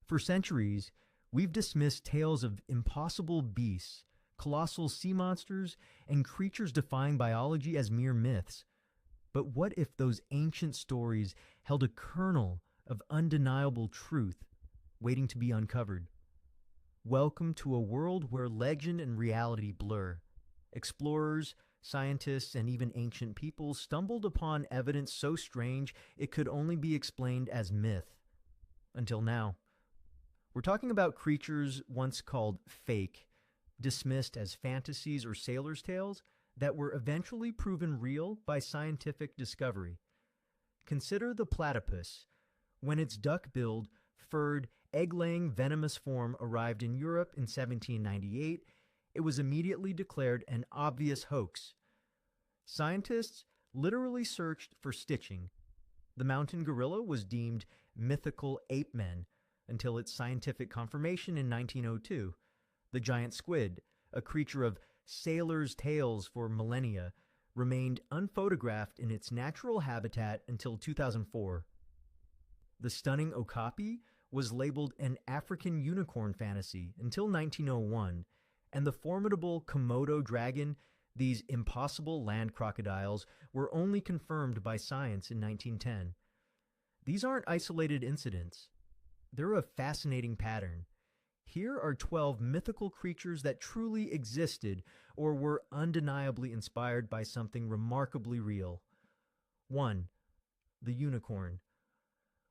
For centuries, we've dismissed tales of impossible beasts, colossal sea monsters, and creatures defying biology as mere myths. But what if those ancient stories held a kernel of undeniable truth waiting to be uncovered? Welcome to a world where legend and reality blur. Explorers, scientists, and even ancient peoples stumbled upon evidence so strange it could only be explained as myth. Until now. We're talking about creatures once called fake, dismissed as fantasies or sailors' tales, that were eventually proven real by scientific discovery. Consider the platypus. When its duck-billed, furred, egg-laying venomous form arrived in Europe in 1798, it was immediately declared an obvious hoax. Scientists literally searched for stitching. The mountain gorilla was deemed mythical ape-men until its scientific confirmation in 1902. The giant squid, a creature of sailors' tales for millennia, remained unphotographed in its natural habitat until 2004. The stunning Okapi was labeled an African unicorn fantasy until 1901, and the formidable Komodo Dragon, these impossible land crocodiles, were only confirmed by science in 1910. These aren't isolated incidents. They're a fascinating pattern. Here are 12 mythical creatures that truly existed or were undeniably inspired by something remarkably real. 1. The unicorn.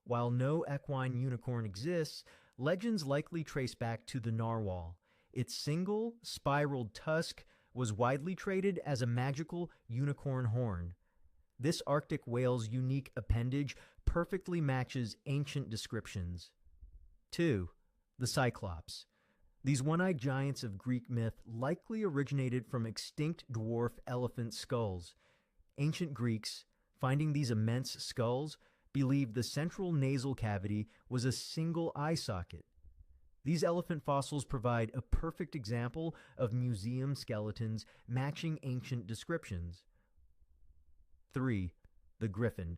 While no equine unicorn exists, legends likely trace back to the narwhal. Its single, spiraled tusk was widely traded as a magical unicorn horn. This Arctic whale's unique appendage perfectly matches ancient descriptions. 2. The Cyclops. These one-eyed giants of Greek myth likely originated from extinct dwarf elephant skulls. Ancient Greeks, finding these immense skulls, believed the central nasal cavity was a single eye socket. These elephant fossils provide a perfect example of museum skeletons matching ancient descriptions. 3. The griffin.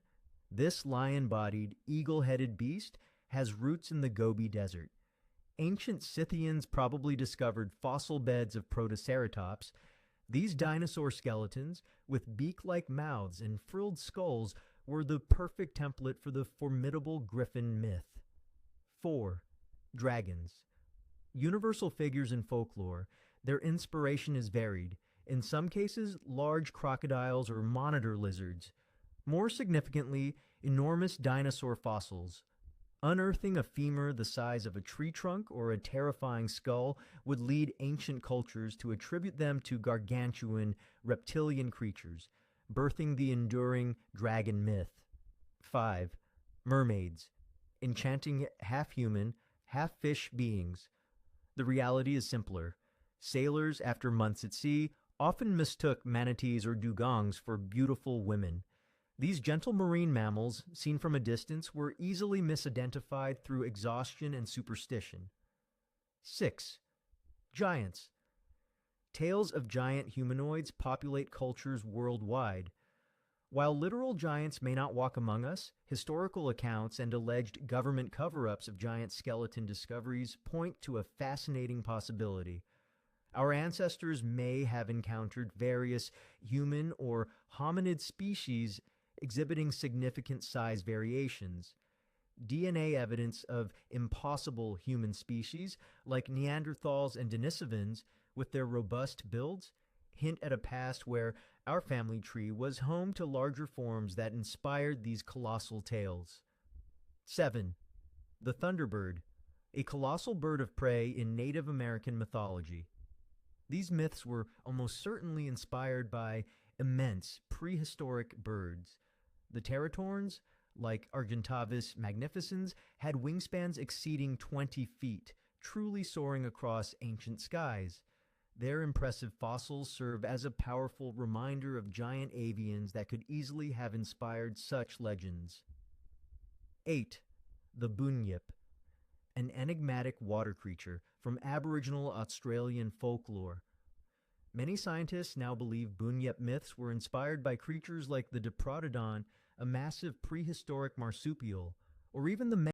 This lion-bodied, eagle-headed beast has roots in the Gobi Desert. Ancient Scythians probably discovered fossil beds of Protoceratops. These dinosaur skeletons, with beak-like mouths and frilled skulls, were the perfect template for the formidable griffin myth. 4. Dragons. Universal figures in folklore, their inspiration is varied. In some cases, large crocodiles or monitor lizards. More significantly, enormous dinosaur fossils. Unearthing a femur the size of a tree trunk or a terrifying skull would lead ancient cultures to attribute them to gargantuan reptilian creatures, birthing the enduring dragon myth. 5. Mermaids. Enchanting half-human, half-fish beings. The reality is simpler. Sailors, after months at sea, often mistook manatees or dugongs for beautiful women. These gentle marine mammals, seen from a distance, were easily misidentified through exhaustion and superstition. 6. Giants. Tales of giant humanoids populate cultures worldwide. While literal giants may not walk among us, historical accounts and alleged government cover-ups of giant skeleton discoveries point to a fascinating possibility. Our ancestors may have encountered various human or hominid species exhibiting significant size variations. DNA evidence of impossible human species, like Neanderthals and Denisovans, with their robust builds, hint at a past where our family tree was home to larger forms that inspired these colossal tales. 7. The Thunderbird, a colossal bird of prey in Native American mythology. These myths were almost certainly inspired by immense prehistoric birds. The teratorns, like Argentavis magnificens, had wingspans exceeding 20 feet, truly soaring across ancient skies. Their impressive fossils serve as a powerful reminder of giant avians that could easily have inspired such legends. 8. The Bunyip, an enigmatic water creature from Aboriginal Australian folklore. Many scientists now believe Bunyip myths were inspired by creatures like the Diprotodon, a massive prehistoric marsupial, or even the